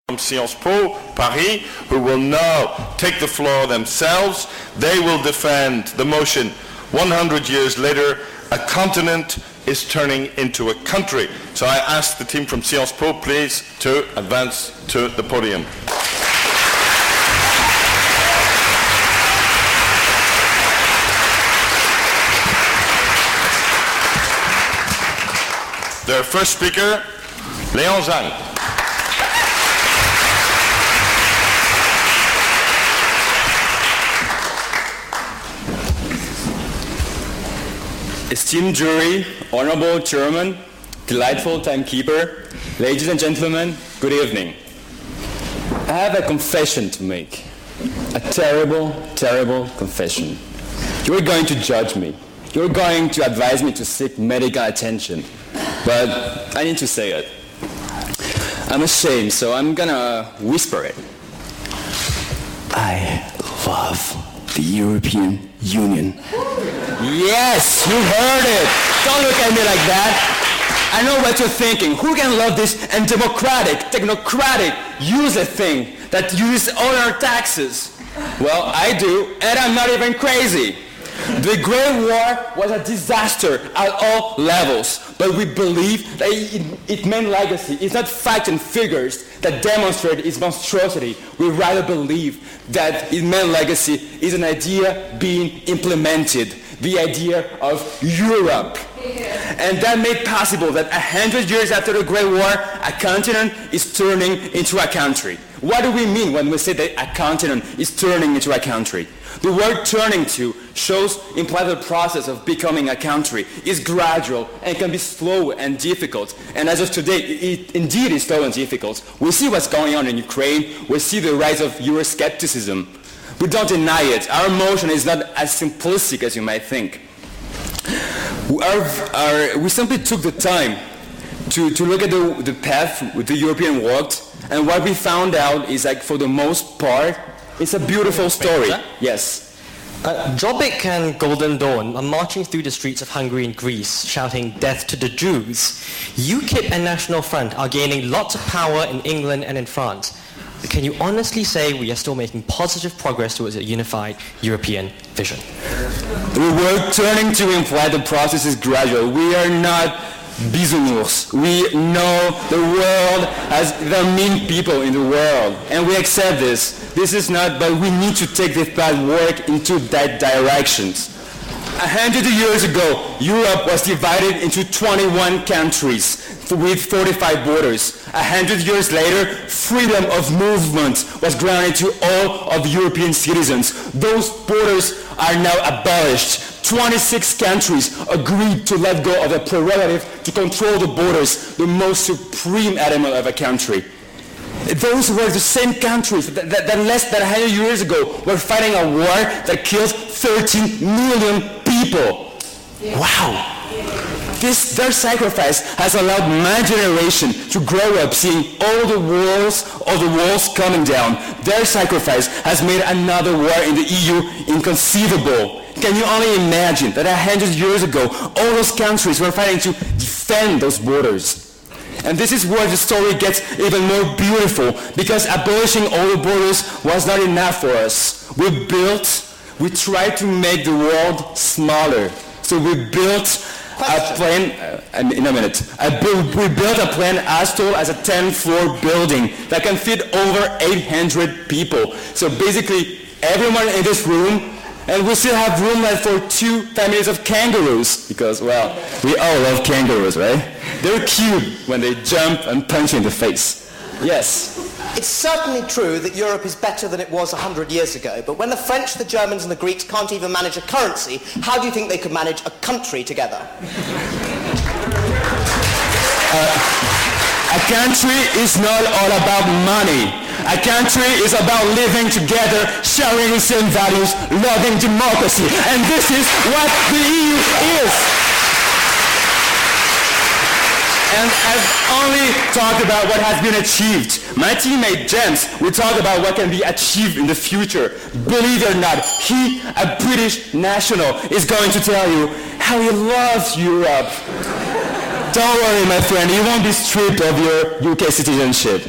from Sciences Po, Paris, who will now take the floor themselves. They will defend the motion 100 years later, a continent is turning into a country. So I ask the team from Sciences Po, please, to advance to the podium. Their first speaker, Léon Zhang. Esteemed jury, honorable chairman, delightful timekeeper, ladies and gentlemen, good evening. I have a confession to make. A terrible, terrible confession. You're going to judge me. You're going to advise me to seek medical attention. But I need to say it. I'm ashamed, so I'm gonna whisper it. I love the European Union. Yes, you heard it. Don't look at me like that. I know what you're thinking. Who can love this undemocratic, technocratic, useless thing that uses all our taxes? Well, I do, and I'm not even crazy. The Great War was a disaster at all levels, but we believe that its main legacy is not facts and figures that demonstrate its monstrosity. We rather believe that its main legacy is an idea being implemented, the idea of Europe. And that made possible that 100 years after the Great War, a continent is turning into a country. What do we mean when we say that a continent is turning into a country? The word turning to implies the process of becoming a country is gradual and can be slow and difficult. And as of today, it indeed is slow and difficult. We see what's going on in Ukraine. We see the rise of Euroscepticism. We don't deny it. Our motion is not as simplistic as you might think. We simply took the time to look at the path the European walked, and what we found out is like for the most part, it's a beautiful story. Yes. Jobbik and Golden Dawn are marching through the streets of Hungary and Greece, shouting death to the Jews. UKIP and National Front are gaining lots of power in England and in France. Can you honestly say we are still making positive progress towards a unified European vision? The word turning to imply the process is gradual. We are not bisounours. We know the world has the mean people in the world, and we accept this. This is not, but we need to take this path work into that directions. 100 years ago, Europe was divided into 21 countries with 45 borders. 100 years later, freedom of movement was granted to all of European citizens. Those borders are now abolished. 26 countries agreed to let go of the prerogative to control the borders, the most supreme element of a country. Those were the same countries that less than 100 years ago were fighting a war that killed 13 million people. Wow. Their sacrifice has allowed my generation to grow up seeing all the walls coming down. Their sacrifice has made another war in the EU inconceivable. Can you only imagine that 100 years ago, all those countries were fighting to defend those borders? And this is where the story gets even more beautiful, because abolishing all the borders was not enough for us. We tried to make the world smaller. So we built a plane, in a minute. We built a plane as tall as a 10-floor building that can fit over 800 people. So basically, everyone in this room, and we still have room left for 2 families of kangaroos, because, well, we all love kangaroos, right? They're cute when they jump and punch you in the face. Yes. It's certainly true that Europe is better than it was 100 years ago, but when the French, the Germans and the Greeks can't even manage a currency, how do you think they could manage a country together? A country is not all about money. A country is about living together, sharing the same values, loving democracy. And this is what the EU is. And I've only talked about what has been achieved. My teammate James will talk about what can be achieved in the future. Believe it or not, he, a British national, is going to tell you how he loves Europe. Don't worry, my friend, you won't be stripped of your UK citizenship.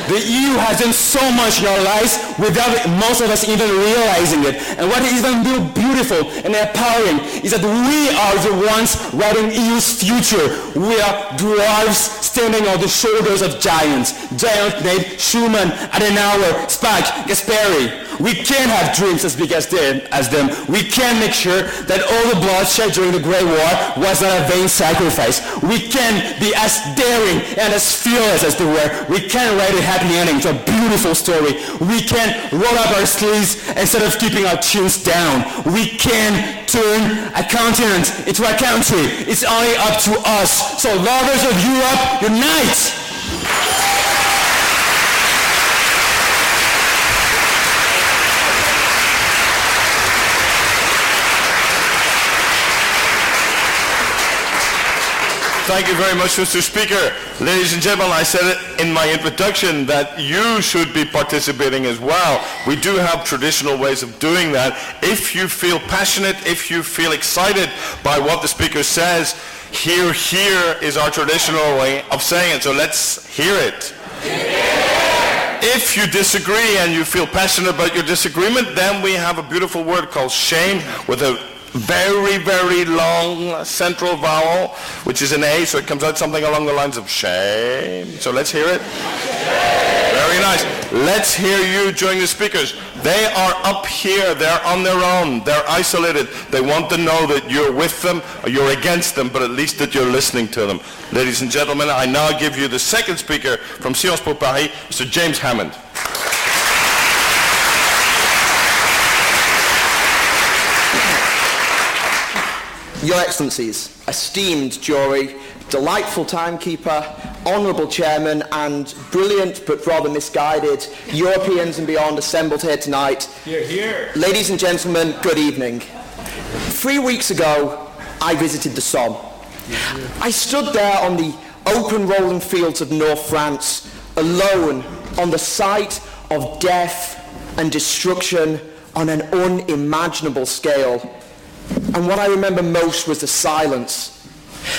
The EU has done so much in our lives without most of us even realizing it. And what is even more beautiful and empowering is that we are the ones writing EU's future. We are dwarves standing on the shoulders of giants. Giants named Schumann, Adenauer, Spaak, Gasperi. We can have dreams as big as them. We can make sure that all the bloodshed during the Great War was not a vain sacrifice. We can be as daring and as fearless as they were. We can write a happy ending to a beautiful story. We can roll up our sleeves instead of keeping our chins down. We can turn a continent into a country. It's only up to us. So lovers of Europe, unite! Thank you very much, Mr. Speaker. Ladies and gentlemen, I said it in my introduction that you should be participating as well. We do have traditional ways of doing that. If you feel passionate, if you feel excited by what the speaker says, here is our traditional way of saying it. So let's hear it. If you disagree and you feel passionate about your disagreement, then we have a beautiful word called shame with a very, very long central vowel, which is an A, so it comes out something along the lines of shame. So let's hear it. Very nice. Let's hear you join the speakers. They are up here. They're on their own. They're isolated. They want to know that you're with them or you're against them, but at least that you're listening to them. Ladies and gentlemen, I now give you the second speaker from Sciences Po Paris, Mr. James Hammond. Your Excellencies, esteemed jury, delightful timekeeper, honourable chairman, and brilliant but rather misguided Europeans and beyond assembled here tonight. Hear, hear. Ladies and gentlemen, good evening. 3 weeks ago, I visited the Somme. I stood there on the open rolling fields of North France, alone on the site of death and destruction on an unimaginable scale. And what I remember most was the silence.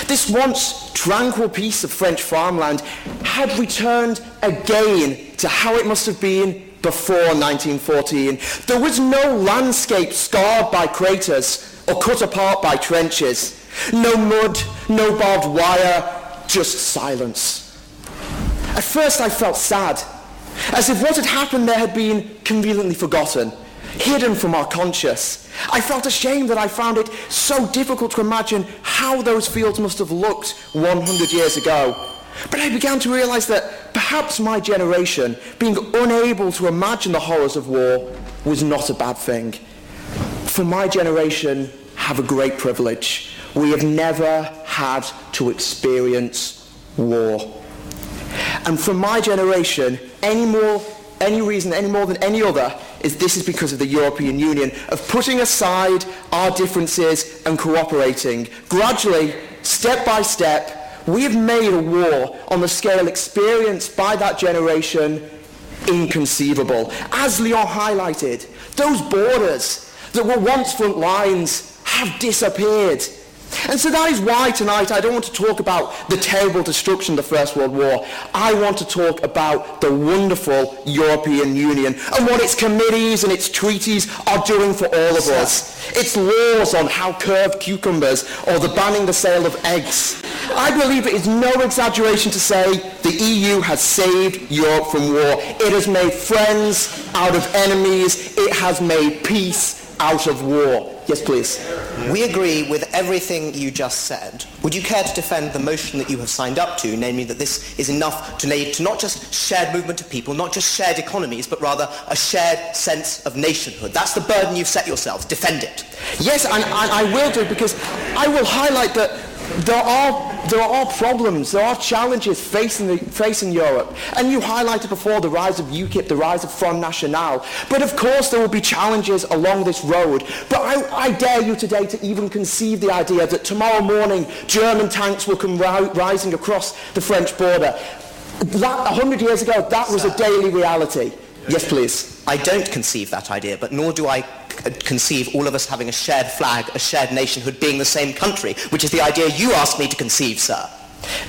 This once tranquil piece of French farmland had returned again to how it must have been before 1914. There was no landscape scarred by craters or cut apart by trenches. No mud, no barbed wire, just silence. At first I felt sad, as if what had happened there had been conveniently forgotten, hidden from our conscience. I felt ashamed that I found it so difficult to imagine how those fields must have looked 100 years ago. But I began to realize that perhaps my generation, being unable to imagine the horrors of war, was not a bad thing. For my generation have a great privilege. We have never had to experience war. And for my generation, any more than any other, this is because of the European Union, of putting aside our differences and cooperating. Gradually, step by step, we have made a war on the scale experienced by that generation inconceivable. As Leon highlighted, those borders that were once front lines have disappeared. And so that is why tonight I don't want to talk about the terrible destruction of the First World War. I want to talk about the wonderful European Union and what its committees and its treaties are doing for all of us. Its laws on how curved cucumbers or the banning the sale of eggs. I believe it is no exaggeration to say the EU has saved Europe from war. It has made friends out of enemies. It has made peace out of war. Yes, please. We agree with everything you just said. Would you care to defend the motion that you have signed up to, namely that this is enough to lead to not just shared movement of people, not just shared economies, but rather a shared sense of nationhood? That's the burden you've set yourselves. Defend it. Yes, and I will do, because I will highlight that there are problems, there are challenges facing Europe. And you highlighted before the rise of UKIP, the rise of Front National. But of course there will be challenges along this road. But I dare you today to even conceive the idea that tomorrow morning German tanks will come rising across the French border. 100 years ago, that was a daily reality. Yes, please. I don't conceive that idea, but nor do I conceive all of us having a shared flag, a shared nationhood, being the same country, which is the idea you asked me to conceive, sir.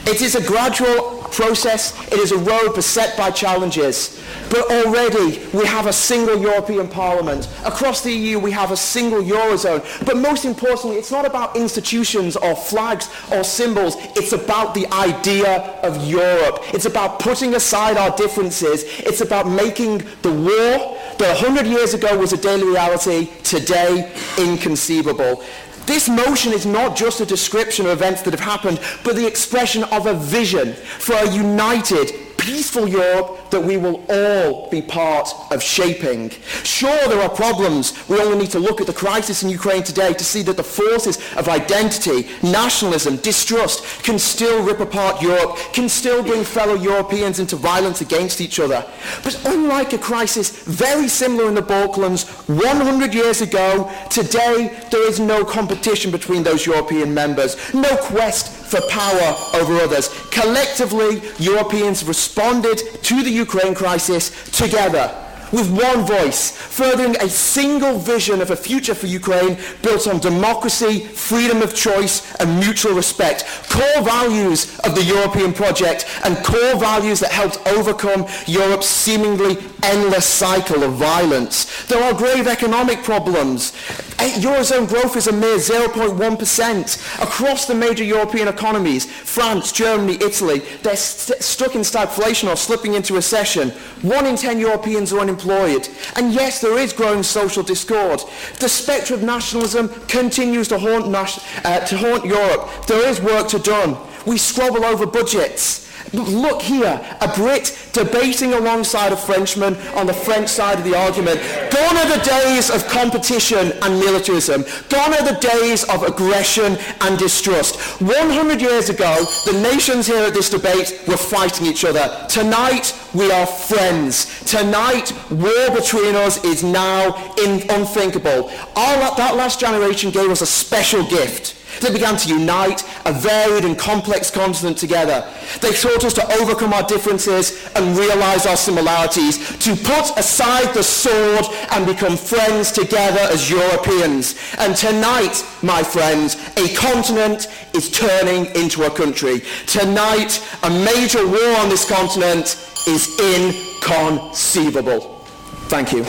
It is a gradual process. It is a road beset by challenges. But already we have a single European Parliament. Across the EU we have a single Eurozone. But most importantly, it's not about institutions or flags or symbols. It's about the idea of Europe. It's about putting aside our differences. It's about making the war that 100 years ago was a daily reality, today inconceivable. This motion is not just a description of events that have happened, but the expression of a vision for a united, peaceful Europe that we will all be part of shaping. Sure, there are problems. We only need to look at the crisis in Ukraine today to see that the forces of identity, nationalism, distrust can still rip apart Europe, can still bring fellow Europeans into violence against each other. But unlike a crisis very similar in the Balkans 100 years ago, today there is no competition between those European members, no quest for power over others. Collectively, Europeans responded to the Ukraine crisis together, with one voice, furthering a single vision of a future for Ukraine built on democracy, freedom of choice, and mutual respect. Core values of the European project and core values that helped overcome Europe's seemingly endless cycle of violence. There are grave economic problems. Eurozone growth is a mere 0.1%. Across the major European economies, France, Germany, Italy, they're stuck in stagflation or slipping into recession. 1 in 10 Europeans are unemployed. And yes, there is growing social discord. The spectre of nationalism continues to haunt Europe. There is work to do. We squabble over budgets. Look here, a Brit debating alongside a Frenchman on the French side of the argument. Gone are the days of competition and militarism. Gone are the days of aggression and distrust. 100 years ago, the nations here at this debate were fighting each other. Tonight, we are friends. Tonight, war between us is now unthinkable. That last generation gave us a special gift. They began to unite a varied and complex continent together. They taught us to overcome our differences and realize our similarities, to put aside the sword and become friends together as Europeans. And tonight, my friends, a continent is turning into a country. Tonight, a major war on this continent is inconceivable. Thank you.